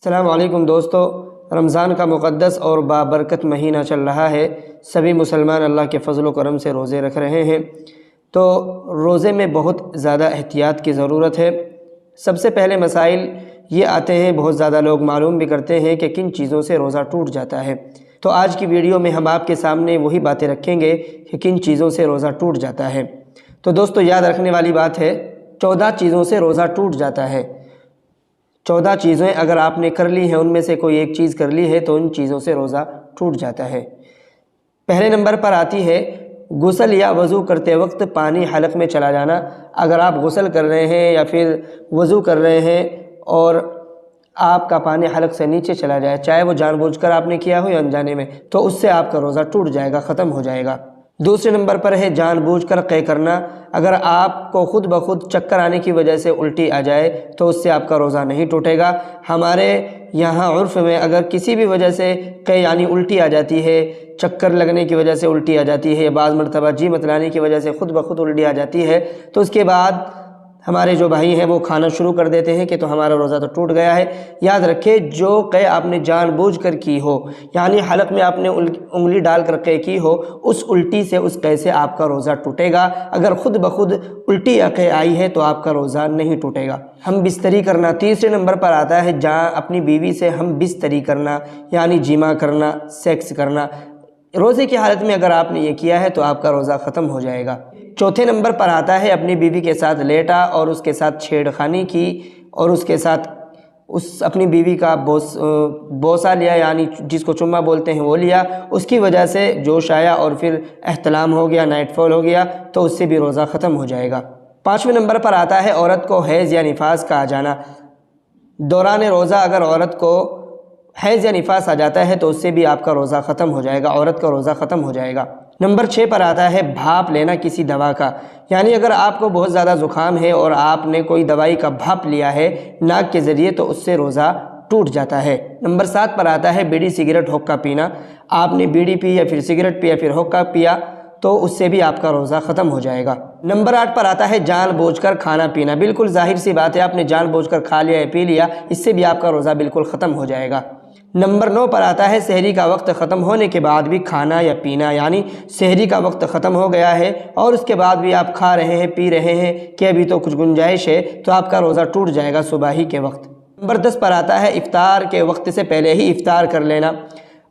السلام علیکم دوستو، رمضان کا مقدس اور بابرکت مہینہ چل رہا ہے۔ سبھی مسلمان اللہ کے فضل و کرم سے روزے رکھ رہے ہیں، تو روزے میں بہت زیادہ احتیاط کی ضرورت ہے۔ سب سے پہلے مسائل یہ آتے ہیں، بہت زیادہ لوگ معلوم بھی کرتے ہیں کہ کن چیزوں سے روزہ ٹوٹ جاتا ہے۔ تو آج کی ویڈیو میں ہم آپ کے سامنے وہی باتیں رکھیں گے کہ کن چیزوں سے روزہ ٹوٹ جاتا ہے۔ تو دوستو یاد رکھنے والی بات ہے، 14 چیزوں سے روزہ ٹوٹ جاتا ہے۔ 14 چیزیں اگر آپ نے کر لی ہیں، ان میں سے کوئی ایک چیز کر لی ہے تو ان چیزوں سے روزہ ٹوٹ جاتا ہے۔ پہلے نمبر پر آتی ہے غسل یا وضو کرتے وقت پانی حلق میں چلا جانا۔ اگر آپ غسل کر رہے ہیں یا پھر وضو کر رہے ہیں اور آپ کا پانی حلق سے نیچے چلا جائے، چاہے وہ جان بوجھ کر آپ نے کیا ہو یا انجانے میں، تو اس سے آپ کا روزہ ٹوٹ جائے گا، ختم ہو جائے گا۔ دوسرے نمبر پر ہے جان بوجھ کر قے کرنا۔ اگر آپ کو خود بخود چکر آنے کی وجہ سے الٹی آ جائے تو اس سے آپ کا روزہ نہیں ٹوٹے گا۔ ہمارے یہاں عرف میں اگر کسی بھی وجہ سے قے یعنی الٹی آ جاتی ہے، چکر لگنے کی وجہ سے الٹی آ جاتی ہے، یا بعض مرتبہ جی متلانے کی وجہ سے خود بخود الٹی آ جاتی ہے، تو اس کے بعد ہمارے جو بھائی ہیں وہ کھانا شروع کر دیتے ہیں کہ تو ہمارا روزہ تو ٹوٹ گیا ہے۔ یاد رکھے، جو قے آپ نے جان بوجھ کر کی ہو، یعنی حلق میں آپ نے انگلی ڈال کر قے کی ہو، اس الٹی سے، اس قے سے آپ کا روزہ ٹوٹے گا۔ اگر خود بخود الٹی یا قے آئی ہے تو آپ کا روزہ نہیں ٹوٹے گا۔ ہم بستری کرنا، تیسرے نمبر پر آتا ہے جہاں اپنی بیوی سے ہم بستری کرنا، یعنی جمع کرنا، سیکس کرنا۔ روزے کی حالت میں اگر آپ نے یہ کیا ہے تو آپ کا روزہ ختم ہو جائے گا۔ چوتھے نمبر پر آتا ہے اپنی بیوی کے ساتھ لیٹا اور اس کے ساتھ چھیڑ خانی کی اور اس کے ساتھ اپنی بیوی کا بوسہ لیا، یعنی جس کو چمہ بولتے ہیں وہ لیا، اس کی وجہ سے جوش آیا اور پھر احتلام ہو گیا، نائٹ فال ہو گیا، تو اس سے بھی روزہ ختم ہو جائے گا۔ پانچویں نمبر پر آتا ہے عورت کو حیض یا نفاس کا آ جانا۔ دوران روزہ اگر عورت کو حیض یا نفاس آ جاتا ہے تو اس سے بھی آپ کا روزہ ختم ہو جائے گا، عورت کا روزہ ختم ہو جائے گا۔ نمبر 6 پر آتا ہے بھاپ لینا کسی دوا کا، یعنی اگر آپ کو بہت زیادہ زکام ہے اور آپ نے کوئی دوائی کا بھاپ لیا ہے ناک کے ذریعے تو اس سے روزہ ٹوٹ جاتا ہے۔ نمبر 7 پر آتا ہے بیڑی سگریٹ حقہ پینا۔ آپ نے بیڑی پی یا پھر سگریٹ پی یا پھر حقہ پیا تو اس سے بھی آپ کا روزہ ختم ہو جائے گا۔ نمبر 8 پر آتا ہے جان بوجھ کر کھانا پینا۔ بالکل ظاہر سی بات ہے، آپ نے جان بوجھ کر کھا لیا یا پی لیا، اس سے بھی آپ کا روزہ بالکل ختم ہو جائے گا۔ نمبر 9 پر آتا ہے سحری کا وقت ختم ہونے کے بعد بھی کھانا یا پینا، یعنی سحری کا وقت ختم ہو گیا ہے اور اس کے بعد بھی آپ کھا رہے ہیں، پی رہے ہیں کہ ابھی تو کچھ گنجائش ہے، تو آپ کا روزہ ٹوٹ جائے گا صبح ہی کے وقت۔ نمبر 10 پر آتا ہے افطار کے وقت سے پہلے ہی افطار کر لینا۔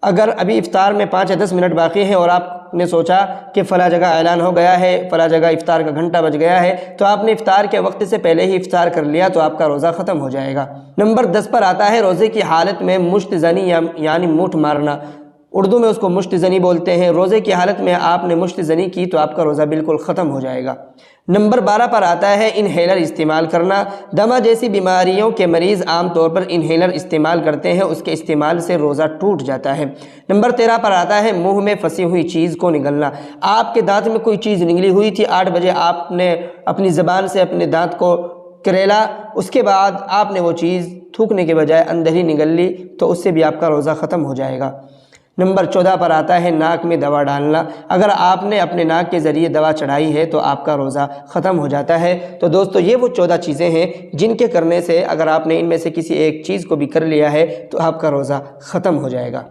اگر ابھی افطار میں 5 یا 10 منٹ باقی ہیں اور آپ نے سوچا کہ فلاں جگہ اعلان ہو گیا ہے، فلاں جگہ افطار کا گھنٹہ بج گیا ہے، تو آپ نے افطار کے وقت سے پہلے ہی افطار کر لیا تو آپ کا روزہ ختم ہو جائے گا۔ نمبر 10 پر آتا ہے روزے کی حالت میں مشت زنی یعنی منھ مارنا۔ اردو میں اس کو مشت زنی بولتے ہیں۔ روزے کی حالت میں آپ نے مشت زنی کی تو آپ کا روزہ بالکل ختم ہو جائے گا۔ نمبر 12 پر آتا ہے انہیلر استعمال کرنا۔ دمہ جیسی بیماریوں کے مریض عام طور پر انہیلر استعمال کرتے ہیں، اس کے استعمال سے روزہ ٹوٹ جاتا ہے۔ نمبر 13 پر آتا ہے منہ میں پھنسی ہوئی چیز کو نگلنا۔ آپ کے دانت میں کوئی چیز نگلی ہوئی تھی، 8 بجے آپ نے اپنی زبان سے اپنے دانت کو کریلا، اس کے بعد آپ نے وہ چیز تھوکنے کے بجائے اندر ہی نگل لی تو اس سے بھی آپ کا روزہ ختم ہو جائے گا۔ نمبر 14 پر آتا ہے ناک میں دوا ڈالنا۔ اگر آپ نے اپنے ناک کے ذریعے دوا چڑھائی ہے تو آپ کا روزہ ختم ہو جاتا ہے۔ تو دوستو یہ وہ 14 چیزیں ہیں جن کے کرنے سے اگر آپ نے ان میں سے کسی ایک چیز کو بھی کر لیا ہے تو آپ کا روزہ ختم ہو جائے گا۔